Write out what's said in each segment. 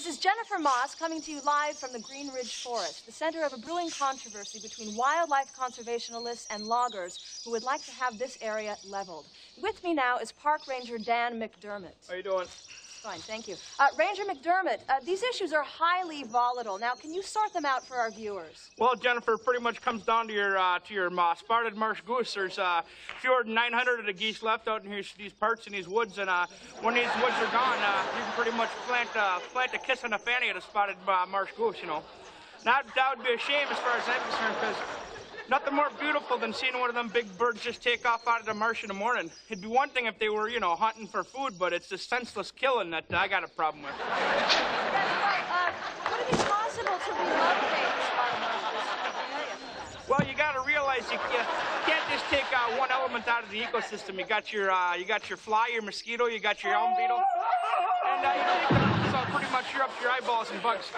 is Jennifer Moss coming to you live from the Green Ridge Forest, the center of a brewing controversy between wildlife conservationists and loggers who would like to have this area leveled. With me now is Park Ranger Dan McDermott. How you doing? Fine, thank you. Ranger McDermott, these issues are highly volatile. Now, can you sort them out for our viewers? Well, Jennifer, it pretty much comes down to your spotted marsh goose. There's fewer than 900 of the geese left out in these parts in these woods, and when these woods are gone, you can pretty much plant a kiss on the fanny of the spotted marsh goose, you know. That would be a shame as far as I'm concerned, because nothing more beautiful than seeing one of them big birds just take off out of the marsh in the morning. It'd be one thing if they were, you know, hunting for food, but it's the senseless killing that I got a problem with. Yes, well, would it be possible to relocate the spotted marsh goose? Well, you got to realize you can't just take one element out of the ecosystem. You got your fly, your mosquito, you got your elm beetle, and you take them, so pretty much you're up to your eyeballs in bugs.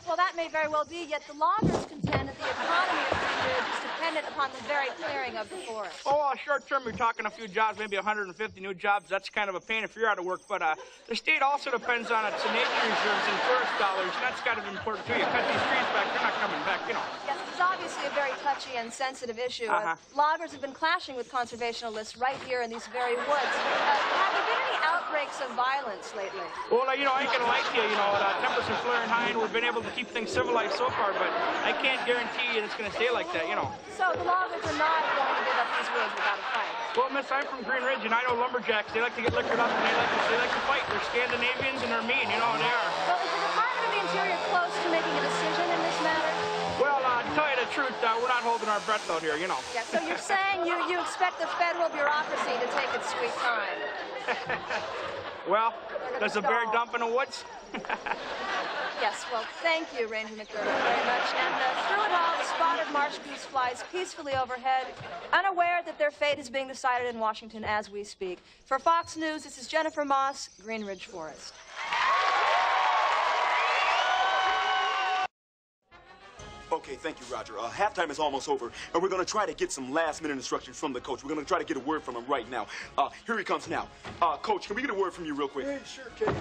Well, that may very well be, yet the loggers contend that the economy of Green Ridge is dependent upon the very clearing of the forest. Oh, well, short term, you're talking a few jobs, maybe 150 new jobs. That's kind of a pain if you're out of work. But the state also depends on its nature reserves and forest dollars, and that's kind of important, too. You cut these trees back, they're not coming back, you know. Yes, it's obviously a very touchy and sensitive issue. Loggers have been clashing with conservationists right here in these very woods. Have there been any outbreaks of violence lately? Well, you know, I ain't gonna lie to you, you know, temperatures are flaring high, and we've been able to keep things civilized so far, but I can't guarantee you it's gonna stay like that, you know. So the loggers are not going to give up these woods without a fight? Well, miss, I'm from Green Ridge, and I know lumberjacks. They like to get liquored up, and they like to fight. They're Scandinavians, and they're mean, you know, they are. Well, is the Department of the Interior close to making a decision in this matter? Well, to tell you the truth, we're not holding our breath out here, you know. Yeah, so you're saying you expect the federal bureaucracy to take its sweet time? Well, does a bear dump in the woods? Yes, well, thank you, Ranger McDermott, very much. And through it all, the spotted marsh goose flies peacefully overhead, unaware that their fate is being decided in Washington as we speak. For Fox News, this is Jennifer Moss, Green Ridge Forest. Okay, thank you, Roger. Halftime is almost over, and we're going to try to get some last-minute instructions from the coach. We're going to try to get a word from him right now. Here he comes now. Coach, can we get a word from you real quick? Yeah, sure can.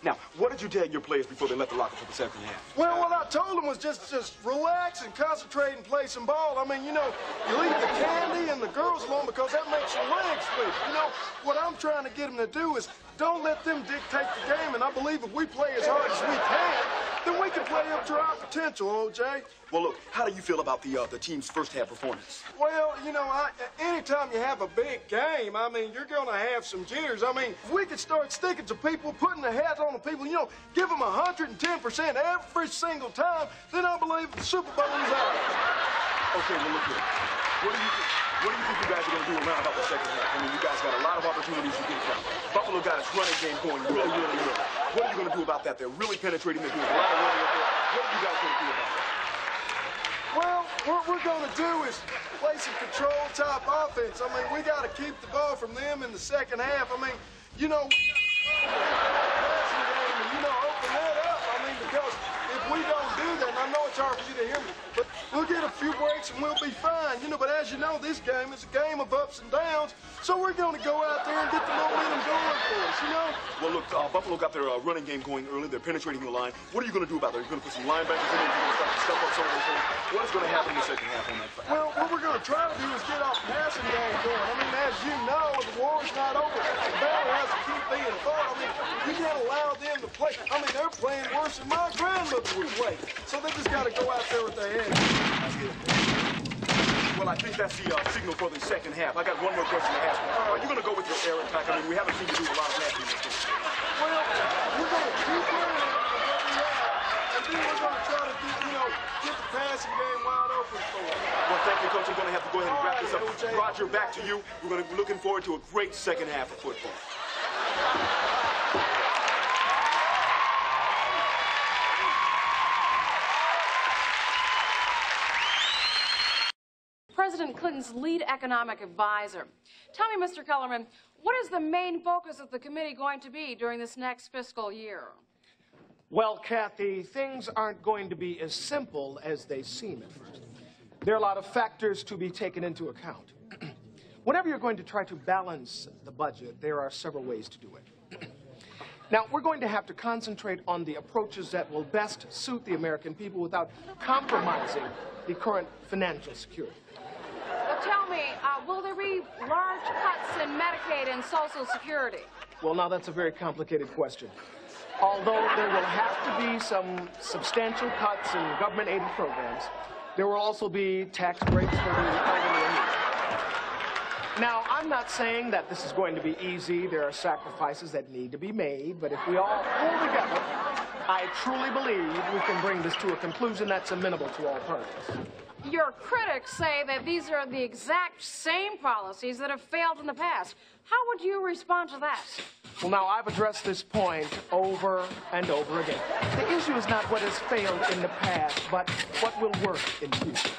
Now, what did you tell your players before they left the locker for the second half? Well, what I told them was just relax and concentrate and play some ball. I mean, you know, you leave the candy and the girls alone because that makes your legs weak. You know, what I'm trying to get them to do is don't let them dictate the game, and I believe if we play as hard as we can, then we can play up to our potential, OJ. Well, look, how do you feel about the team's first half performance? Well, you know, anytime you have a big game, I mean, you're going to have some jitters. I mean, if we could start sticking to people, putting the hat on the people, you know, give them 110% every single time, then I believe the Super Bowl is ours. Okay, well, look here. What do you think you guys are going to do around about the second half? I mean, you guys got a lot of opportunities to get from. Buffalo got its running game going really, really well. What are you going to do about that? They're really penetrating. They're doing a lot of running up there. What are you guys going to do about that? Well, what we're going to do is play some control-type offense. I mean, we got to keep the ball from them in the second half. I mean, you know, we got to passing game and, you know, open that up. I mean, because if we don't do that, and I know it's hard for you to hear me, but we'll get a few breaks and we'll be fine. You know, but as you know, this game is a game of ups and downs, so we're going to go out there and get the momentum going for us, you know? Well, look, Buffalo got their running game going early. They're penetrating the line. What are you going to do about that? Are you going to put some linebackers in there? Are you going to start to step up some of those things? What is going to happen in the second half on that? Well, what we're going to try to do is get our passing game going. I mean, as you know, the war's not over. The battle has to keep being fought. I mean, you can't allow them to play. I mean, they're playing worse than my grandmother would play. So they just got to go out there with their heads. Well, I think that's the signal for the second half. I got one more question to ask you. Are you going to go with your air attack? I mean, we haven't seen you do a lot of that in this game. Well, we're going to keep playing what we have, and then we're going to try to get the passing game wide open for us. Well, thank you, Coach. I'm going to have to go ahead and wrap this up. OJ. Roger, back to you. We're going to be looking forward to a great second half of football. President Clinton's lead economic advisor. Tell me, Mr. Kellerman, what is the main focus of the committee going to be during this next fiscal year? Well, Kathy, things aren't going to be as simple as they seem at first. There are a lot of factors to be taken into account. Whenever you're going to try to balance the budget, there are several ways to do it. Now, we're going to have to concentrate on the approaches that will best suit the American people without compromising the current financial security. Well, tell me, will there be large cuts in Medicaid and Social Security? Well, now that's a very complicated question. Although there will have to be some substantial cuts in government-aided programs, there will also be tax breaks for the elderly and needy. Now, I'm not saying that this is going to be easy. There are sacrifices that need to be made, but if we all pull together, I truly believe we can bring this to a conclusion that's amenable to all parties. Your critics say that these are the exact same policies that have failed in the past. How would you respond to that? Well, now, I've addressed this point over and over again. The issue is not what has failed in the past, but what will work in the future.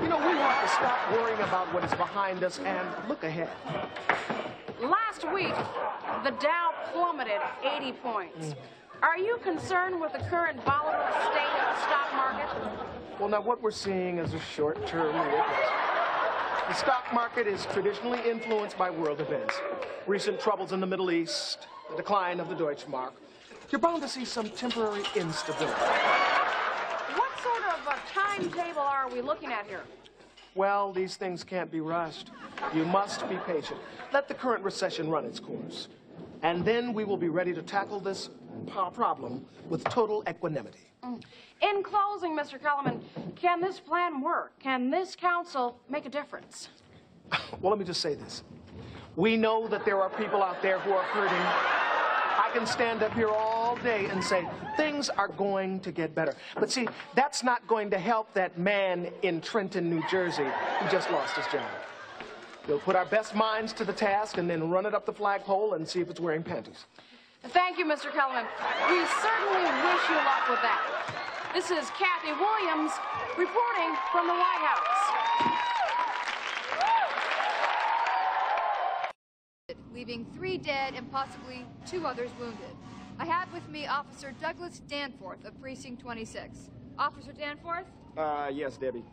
You know, we want to stop worrying about what is behind us and look ahead. Last week, the Dow plummeted 80 points. Are you concerned with the current volatile state of the stock market? Well, now, what we're seeing is a short-term weakness. The stock market is traditionally influenced by world events. Recent troubles in the Middle East, the decline of the Deutschmark. You're bound to see some temporary instability. What sort of a timetable are we looking at here? Well, these things can't be rushed. You must be patient. Let the current recession run its course. And then we will be ready to tackle this problem with total equanimity. In closing, Mr. Kellerman, can this plan work? Can this council make a difference? Well, let me just say this. We know that there are people out there who are hurting. I can stand up here all day and say, things are going to get better. But see, that's not going to help that man in Trenton, New Jersey, who just lost his job. We'll put our best minds to the task and then run it up the flagpole and see if it's wearing panties. Thank you, Mr. Kellerman. We certainly wish you luck with that. This is Kathy Williams reporting from the White House. Leaving 3 dead and possibly 2 others wounded. I have with me Officer Douglas Danforth of Precinct 26. Officer Danforth? Yes, Debbie.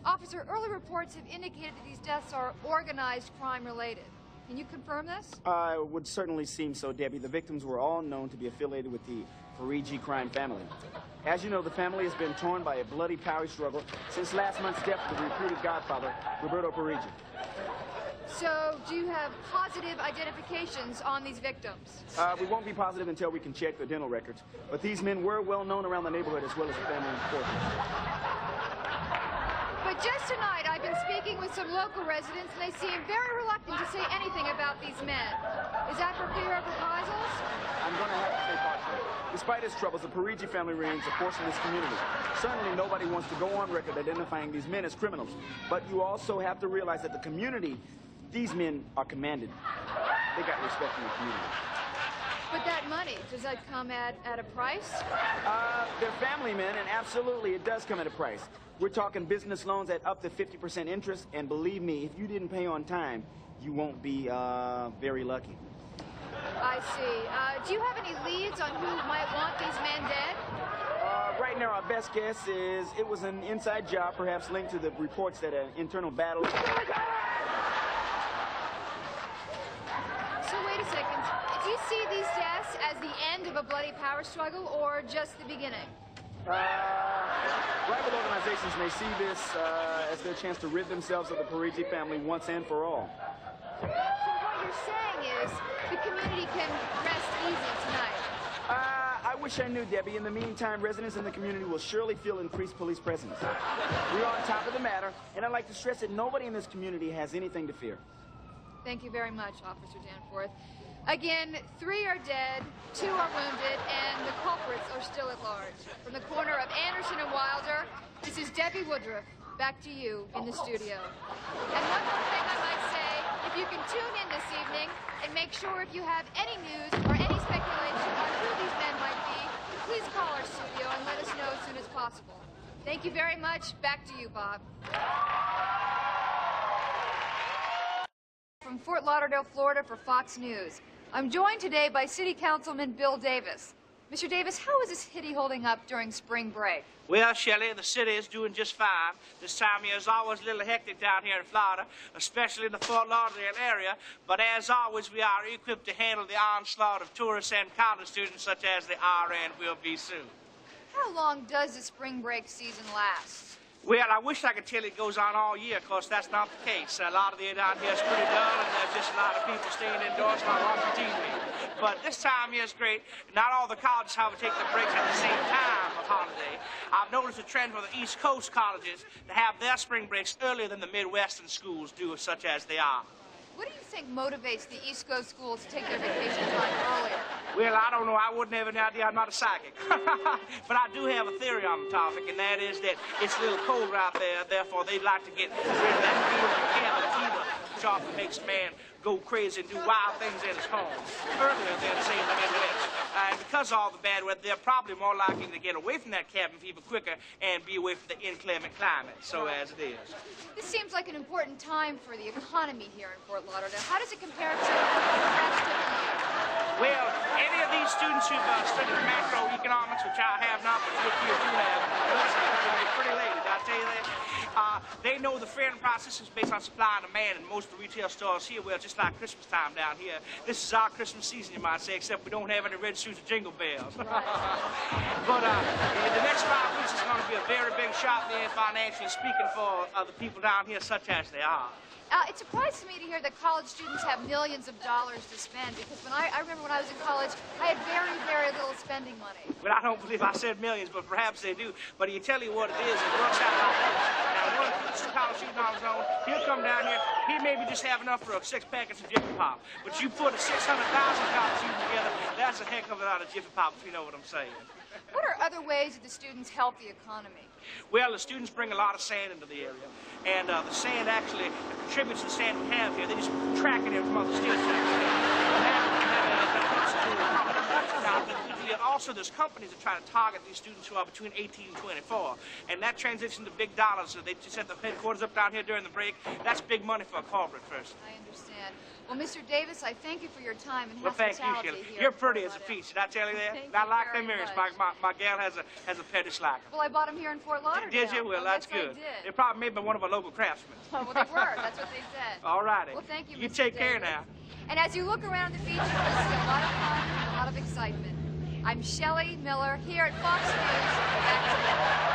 Officer, early reports have indicated that these deaths are organized crime related. Can you confirm this? It would certainly seem so, Debbie. The victims were all known to be affiliated with the Parigi crime family. As you know, the family has been torn by a bloody power struggle since last month's death of the reputed godfather, Roberto Parigi. So, do you have positive identifications on these victims? We won't be positive until we can check their dental records, but these men were well known around the neighborhood as well as the family in Portland. But just tonight, I've been speaking with some local residents, and they seem very reluctant to say anything about these men. Is that for fear of reprisals? I'm going to have to say partially. Despite its troubles, the Parigi family remains a force in this community. Certainly nobody wants to go on record identifying these men as criminals. But you also have to realize that the community, these men are commanded. They got respect in the community. But that money, does that come at a price? They're family men, and absolutely it does come at a price. We're talking business loans at up to 50% interest, and believe me, if you didn't pay on time, you won't be very lucky. I see. Do you have any leads on who might want these men dead? Right now, our best guess is it was an inside job, perhaps linked to the reports that an internal battle... So wait a second. Do you see these deaths as the end of a bloody power struggle or just the beginning? Rival organizations may see this as their chance to rid themselves of the Parigi family once and for all. So what you're saying is the community can rest easy tonight? I wish I knew, Debbie. In the meantime, residents in the community will surely feel increased police presence. We're on top of the matter, and I'd like to stress that nobody in this community has anything to fear. Thank you very much, Officer Danforth. Again, 3 are dead, 2 are wounded, and the culprits are still at large. From the corner of Anderson and Wilder, this is Debbie Woodruff. Back to you in the studio. And one more thing I might say, if you can tune in this evening and make sure if you have any news or any speculation on who these men might be, please call our studio and let us know as soon as possible. Thank you very much. Back to you, Bob. From Fort Lauderdale, Florida for Fox News. I'm joined today by City Councilman Bill Davis. Mr. Davis, how is this city holding up during spring break? Well, Shelley, the city is doing just fine. This time of year is always a little hectic down here in Florida, especially in the Fort Lauderdale area. But as always, we are equipped to handle the onslaught of tourists and college students such as they are and will be soon. How long does the spring break season last? Well, I wish I could tell you it goes on all year. Of course, that's not the case. A lot of the year down here is pretty dull, and there's just a lot of people staying indoors not watching TV. But this time of year is great. Not all the colleges, however, take their breaks at the same time of holiday. I've noticed a trend for the East Coast colleges to have their spring breaks earlier than the Midwestern schools do, such as they are. What do you think motivates the East Coast schools to take their vacation time earlier? Well, I don't know. I wouldn't have any idea. I'm not a psychic. But I do have a theory on the topic, and that is that it's a little colder out there. Therefore, they'd like to get rid of that cabin fever, which often makes a man go crazy and do wild things in his home earlier than, say, the Midwest. And because of all the bad weather, they're probably more likely to get away from that cabin fever quicker and be away from the inclement climate, so as it is. This seems like an important time for the economy here in Fort Lauderdale. How does it compare to the rest of the year? Well, any of these students who've studied macroeconomics, which I have not, but which you do have, listen, it's pretty late, did I tell you that? They know the fair process is based on supply and demand, and most of the retail stores here, well, just like Christmas time down here. This is our Christmas season, you might say, except we don't have any red suits or jingle bells. But the next 5 weeks is going to be a very big shock there financially speaking for the people down here, such as they are. It surprised me to hear that college students have millions of dollars to spend, because I remember when I was in college, I had very, very little spending money. Well, I don't believe I said millions, but perhaps they do. But he'll tell you what it is. It works out like this. Now, one college student on his own, he'll come down here, he maybe just have enough for a 6 packets of Jiffy Pop. But you put a 600,000 college student together, that's a heck of a lot of Jiffy Pop, if you know what I'm saying. What are other ways that the students help the economy? Well, the students bring a lot of sand into the area, and the sand actually contributes to the sand we have here. They just track it in from other states. Also, there's companies that try to target these students who are between 18 and 24, and that transitions to big dollars. So they just set the headquarters up down here during the break. That's big money for a corporate person. I understand. Well, Mr. Davis, I thank you for your time and hospitality. Well, thank you, Shelley. You're pretty as a peach. Did I tell you that? I like them earrings. My gal has a pettish like them. Well, I bought them here in Fort Lauderdale. Did you? Well, that's good. They They're probably made by one of our local craftsmen. Oh, well, they were. That's what they said. All righty. Well, thank you, Mr. You take care Davis. now. And as you look around the beach, you'll see a lot of fun and a lot of excitement. I'm Shelley Miller here at Fox News. Back to you.